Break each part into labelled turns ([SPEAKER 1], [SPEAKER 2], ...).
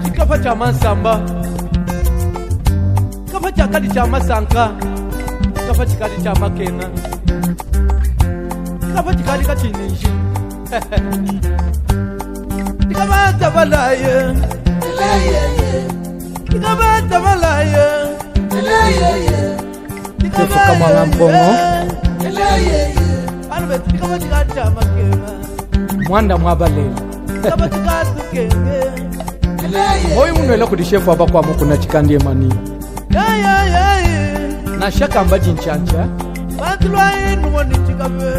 [SPEAKER 1] Chikafa cha mansamba, kafa chakali cha masanka, kafa chikali cha makena, kafa chikali kachinishi. Tikabata balaye, tikabata balaye,
[SPEAKER 2] Tefuka mwana mbongo
[SPEAKER 1] tikabata chikali cha makena,
[SPEAKER 2] mwanda mwabalele
[SPEAKER 1] tikabata chikali kenge.
[SPEAKER 2] Moyo munwela kudi shefu hapa kwa mukuna chikandie mani na shaka ambaji nchancha
[SPEAKER 1] Matulwa inu mwani chikabe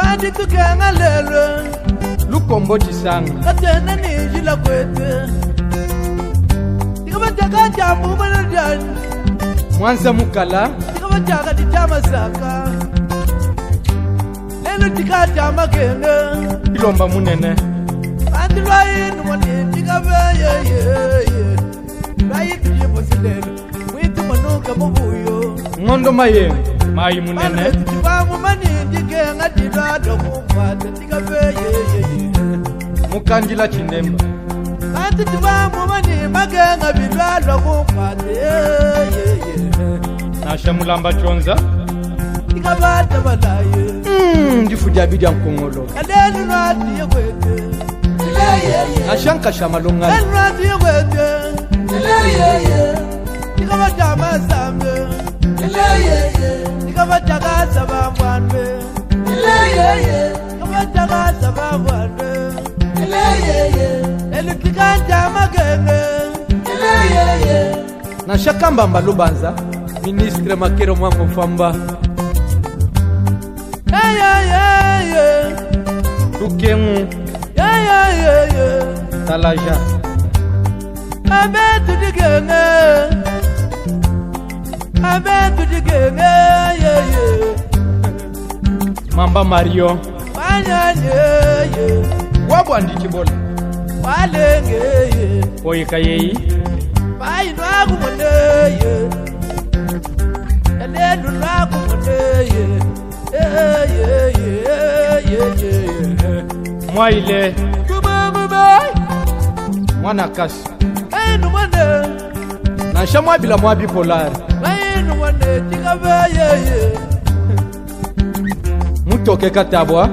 [SPEAKER 1] Kandi tukenga lele
[SPEAKER 2] lukombo chisanga
[SPEAKER 1] Katena nijila kwete Tikabata jambu manadani
[SPEAKER 2] Mwanza mukala
[SPEAKER 1] Tikabata chama saka Lelu tikata makenge
[SPEAKER 2] Ilomba munene
[SPEAKER 1] Matulwa inu mwani chikabe Rayi tujipo silele Mwitu manuka mubuyo
[SPEAKER 2] Ngondo maye Mayi munene
[SPEAKER 1] Tibamu manindi kenga tidado kumwate Tikabe
[SPEAKER 2] Mukandila chinemba
[SPEAKER 1] Kanti tibamu manimba kenga bidado kumwate
[SPEAKER 2] Nasha mulamba chonza
[SPEAKER 1] Tikabata balaye
[SPEAKER 2] Ndifu jabidi mkongolo
[SPEAKER 1] Kalelu nati yekwete
[SPEAKER 2] Nasha nkasha malunga
[SPEAKER 1] Kalelu nati yekwete Tikabata masambe Tikabata kasa bambwanwe Tikabata kasa bambwanwe Elu tikanja magenge
[SPEAKER 2] Nasha kambamba lubanza Ministre Makero mwangu mfamba Tukemu Talaja
[SPEAKER 1] Abetu digenge Abetu digenge
[SPEAKER 2] Mamba Mario
[SPEAKER 1] Wanyanye
[SPEAKER 2] Wabwa ndichibola
[SPEAKER 1] Walenge
[SPEAKER 2] Oyeka yeyi
[SPEAKER 1] Bayi nwaku mweneye Elenu nwaku mweneye
[SPEAKER 2] Mwaile
[SPEAKER 1] Kumamumai
[SPEAKER 2] Mwana kasi
[SPEAKER 1] Enu mwene
[SPEAKER 2] Nasha mwabila mwabi polari
[SPEAKER 1] Enu mwene Tikabeye
[SPEAKER 2] Mutoke katabwa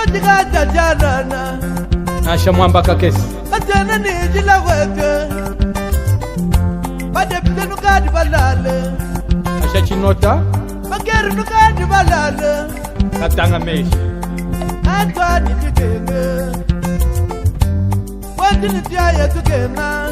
[SPEAKER 1] Tikabata janana
[SPEAKER 2] Nasha mwamba kakesi
[SPEAKER 1] Katena nijila wete Badepite nukadi balale
[SPEAKER 2] Nasha chinota
[SPEAKER 1] Mageru nukadi balale
[SPEAKER 2] Katanga meshi
[SPEAKER 1] Atwa nijikenge Wati nitiaye tukena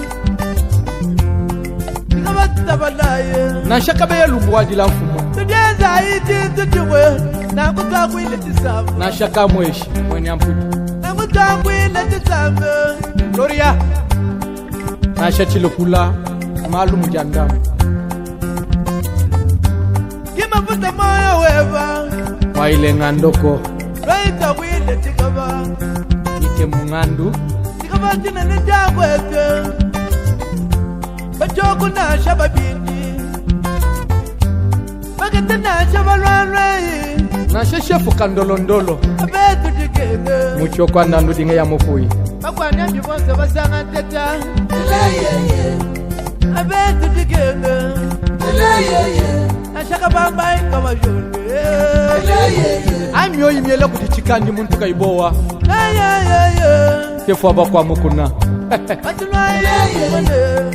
[SPEAKER 1] Tikabata balaye
[SPEAKER 2] Nasha kabaya lumbuwaji la mfumo
[SPEAKER 1] Tudeza iti tutiwe Nakutakwe tisamu
[SPEAKER 2] Nasha kamweshi mwenye amputi
[SPEAKER 1] Nakutakwe tisamu
[SPEAKER 2] Gloria Nasha chilokula Malumu jandamu
[SPEAKER 1] Kimafuta moyo weva
[SPEAKER 2] Waile ngandoko
[SPEAKER 1] Raita wile tikaba
[SPEAKER 2] Ike mungandu
[SPEAKER 1] Tikaba tina nijabwete Bachoku nasha babindi Bagete nasha balwanwei
[SPEAKER 2] Nasha shefu kandolondolo
[SPEAKER 1] Abetu digenge
[SPEAKER 2] Muchoko andandu dinge ya mokui
[SPEAKER 1] Bakwani ambivonse basanga teta Abetu digenge Nashaka bambai kama jone
[SPEAKER 2] Amyo imiele kutichikandi muntu kaibowa Kefu haba kwa mukuna
[SPEAKER 1] Batunwaye tumone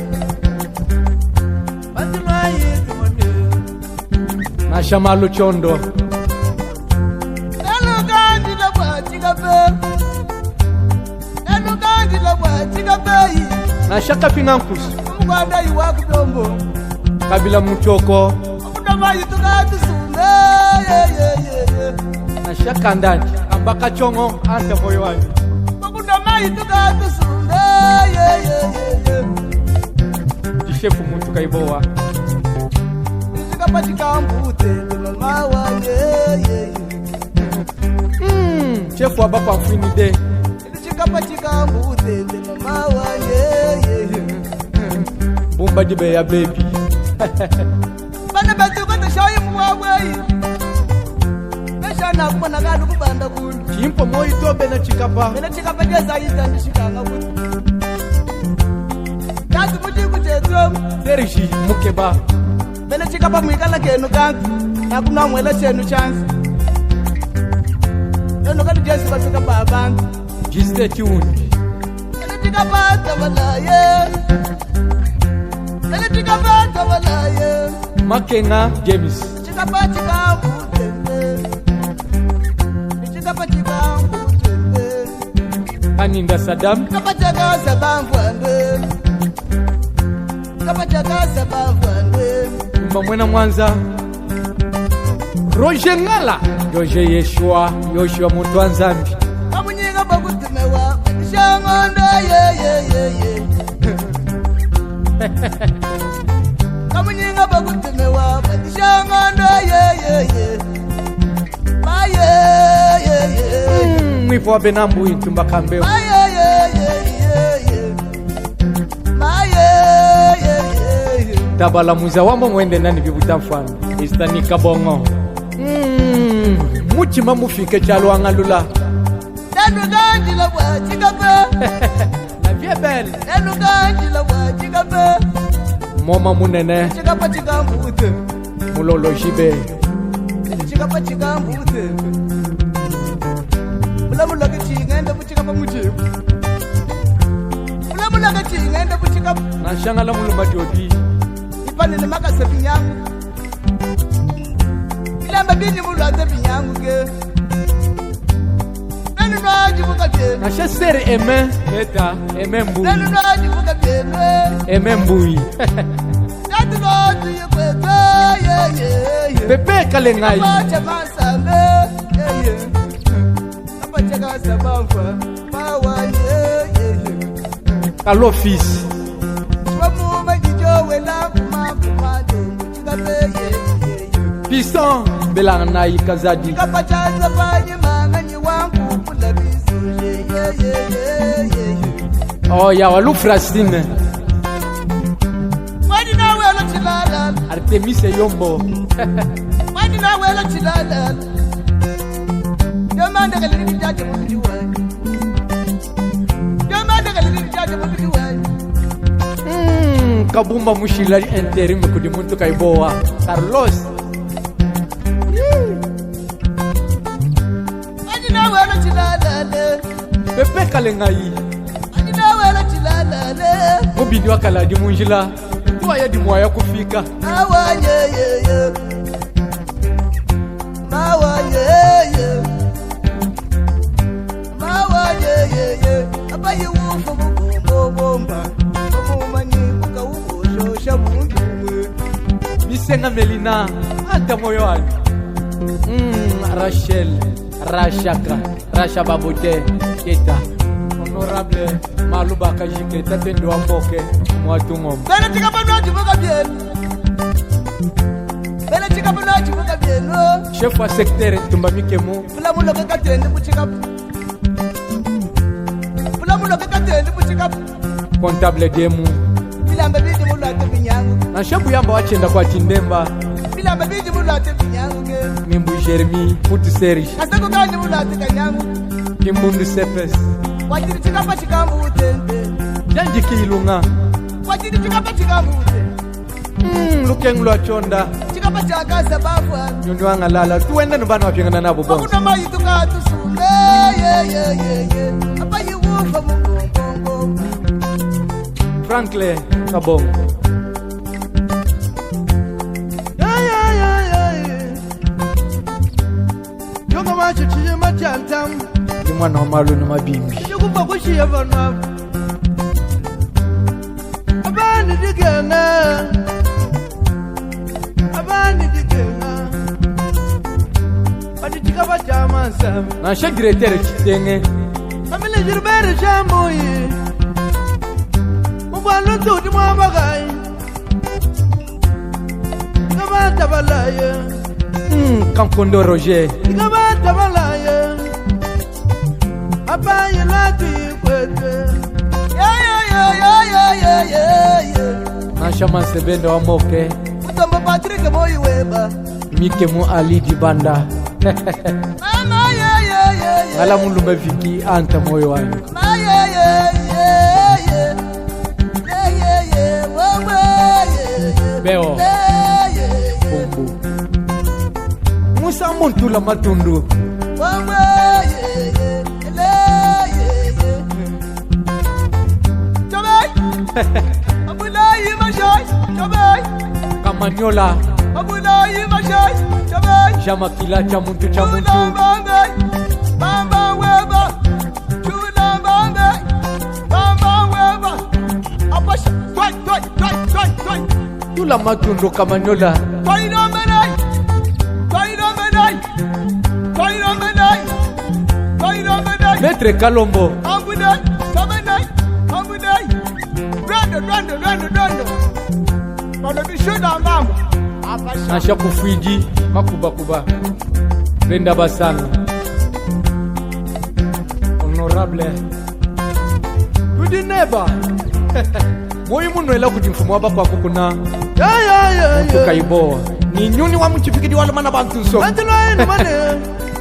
[SPEAKER 1] Batunwaye tumone
[SPEAKER 2] Nasha malu chondo
[SPEAKER 1] Elugandi la bwatikabe Elugandi la bwatikabe
[SPEAKER 2] Nasha kapinankusi
[SPEAKER 1] Mkwanda iwa kudombo
[SPEAKER 2] Kabila muchoko
[SPEAKER 1] Kudama yitukati sunde
[SPEAKER 2] Nasha kandani Ambaka chongo ante moyo wanyu
[SPEAKER 1] Kudama yitukati sunde
[SPEAKER 2] Jishefu muntu kaibowa
[SPEAKER 1] Nishikapatika mbute Mama wange
[SPEAKER 2] Chefu haba kwa mfini de
[SPEAKER 1] Nishikapatika mbute Mama wange
[SPEAKER 2] Bumba dibe ya baby
[SPEAKER 1] Bana batu kote shayi muwawe Nesha na kumana gadu kubanda kunu
[SPEAKER 2] Chimpo moi tobe na chikapa.
[SPEAKER 1] Bela chikapa jeza ita ndishikanga kuti. Kazi muti kutetro.
[SPEAKER 2] Serishi mukeba.
[SPEAKER 1] Bela chikapa mwikala kenu kangu. Hakuna mwela chenu chance. Eno kati jesi bachikapa abantu.
[SPEAKER 2] Jiste chiundi.
[SPEAKER 1] Bela chikapa tabalaye. Bela chikapa tabalaye.
[SPEAKER 2] Makenga James.
[SPEAKER 1] Chikapa chikambu tende. Chikapa chikambu tende.
[SPEAKER 2] Aninda Saddam.
[SPEAKER 1] Chikapa chakaza bamvwande. Chikapa chakaza bamvwande.
[SPEAKER 2] Mwena Mwanza. Roger Ngala. Roger Yeshua Mutwanzambi.
[SPEAKER 1] Kamunyinga bakutumewa. Shangondo ye. Kamunyinga bakutumewa. Shangondo ye. Maye.
[SPEAKER 2] Mwipo wa Benambu intumba kambeo. Tabala muza wamo mwende nani vibuta mfano. Istani kabongo. Muchima mufike chalo angalula.
[SPEAKER 1] Nanu ganji la wachikape.
[SPEAKER 2] Na viebel.
[SPEAKER 1] Nanu ganji la wachikape.
[SPEAKER 2] Moma munene.
[SPEAKER 1] Chikapa chikambute.
[SPEAKER 2] Mulolo jibe.
[SPEAKER 1] Chikapa chikambute. Mulamula kichingenda buchikapa muchibu. Mulamula kichingenda buchikapa.
[SPEAKER 2] Na shangala muluma jodi.
[SPEAKER 1] Ipani ni makasa pinyangu. Ilamba bini mulata pinyangu ke. Nanu naji buka tenu.
[SPEAKER 2] Na shasere eme. Eta eme mbui.
[SPEAKER 1] Nanu naji buka tenu.
[SPEAKER 2] Eme mbui.
[SPEAKER 1] Nanu naji yukwete.
[SPEAKER 2] Pepe kale ngai.
[SPEAKER 1] Pacha masambe. Pacha kasa bamfa. Mawa
[SPEAKER 2] Kalo fils. Piston belana ikazadi.
[SPEAKER 1] Kapachaza banye mangani wangu kula bisuje
[SPEAKER 2] Oh ya walu Frastine.
[SPEAKER 1] Wadi na wela chilala.
[SPEAKER 2] Artemise Yombo.
[SPEAKER 1] Wadi na wela chilala. Yomanda kalini jaje mtuwa. Yomanda kalini jaje mtuwa.
[SPEAKER 2] Kabumba mushila interim kudi muntu kaiboa. Carlos.
[SPEAKER 1] Wadi na wela chilala.
[SPEAKER 2] Pepe kale ngai.
[SPEAKER 1] Wadi na wela chilala.
[SPEAKER 2] Mubidi wakala di munjila. Tuwa ya di mwaya kufika.
[SPEAKER 1] Mawa ye. Abaye wufu bomba.
[SPEAKER 2] Misenga Melina. Ata moyo wali. Rachel. Rashaka. Rasha Babote. Keta. Honorable Maluba Kajike. Tatendo wa moke. Mwatungom.
[SPEAKER 1] Bela chikapano chivuka bienu. Bela chikapano chivuka bienu.
[SPEAKER 2] Chef wa secteur Tumbamikemu.
[SPEAKER 1] Fulamulo kekatende buchikapu. Fulamulo kekatende buchikapu.
[SPEAKER 2] Comptable demu.
[SPEAKER 1] Bilamba bidi mulate binyangu.
[SPEAKER 2] Na shebu yamba wachenda kwa Tindemba.
[SPEAKER 1] Bilamba bidi mulate binyangu ke.
[SPEAKER 2] Mimbu Jeremy. Putu Serish.
[SPEAKER 1] Asako kani mulate kanyangu.
[SPEAKER 2] Kimbundu Sepes.
[SPEAKER 1] Wajiri chikapa chikambu utende.
[SPEAKER 2] Janji Kilunga.
[SPEAKER 1] Wajiri chikapa chikambu utende.
[SPEAKER 2] Lukengulu achonda.
[SPEAKER 1] Chikapa chakasa bafwa.
[SPEAKER 2] Nyundi wanga lala. Tuwende nubano wapiengana nabo bongo.
[SPEAKER 1] Wakuna mayi tukatu sume. Apa yuwufa mkongo.
[SPEAKER 2] Franklin Kabongo.
[SPEAKER 1] Yonga macho chiye matantam.
[SPEAKER 2] Ni mwana wa malu na mabimbi.
[SPEAKER 1] Yukumba kushiya vanwa. Abani digena. Badi chikapa chama sam.
[SPEAKER 2] Na shagretere chitenge.
[SPEAKER 1] Amile jirbere chamoyi. Mubalo tuti mwabagai. Kabata balaya.
[SPEAKER 2] Kankondo Roger.
[SPEAKER 1] Kabata balaya. Abaye lati kwete.
[SPEAKER 2] Na shama sebende wa moke.
[SPEAKER 1] Mutombo Patrick Moyi weba.
[SPEAKER 2] Mikemu Ali Dibanda.
[SPEAKER 1] Mama
[SPEAKER 2] ngala mulumba viki anta moyo wangu beo bumbu musa muntu la matundu Kamanyola Jama kila cha muntu cha muntu Tula matundu Kamanyola Metre Kalombo Nasha kufiji makuba Brenda Basana Honorable Good neighbor Moyo munoela kujimfumu waba kwa kukuna Mtu kaiboa Ni nyuni wa mchifikidi wala mana bantu nso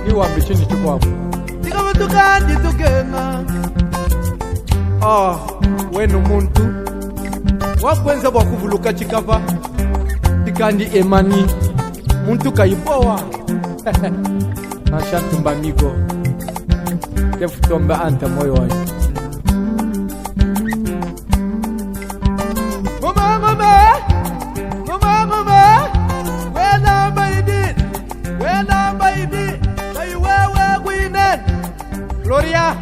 [SPEAKER 2] Ni wa mbichini tuko hapo
[SPEAKER 1] Tika mtu kandi tukena
[SPEAKER 2] Wenu muntu Wakwenza wakuvuluka chikava Tikandi emani Muntu kaiboa Nashantumba migo Tefutomba anta moyo wayo
[SPEAKER 1] Mama Wena baby Say wewe gwinen
[SPEAKER 2] Gloria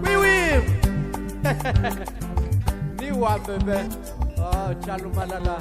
[SPEAKER 2] Oui Ni wa bebe Chalu malala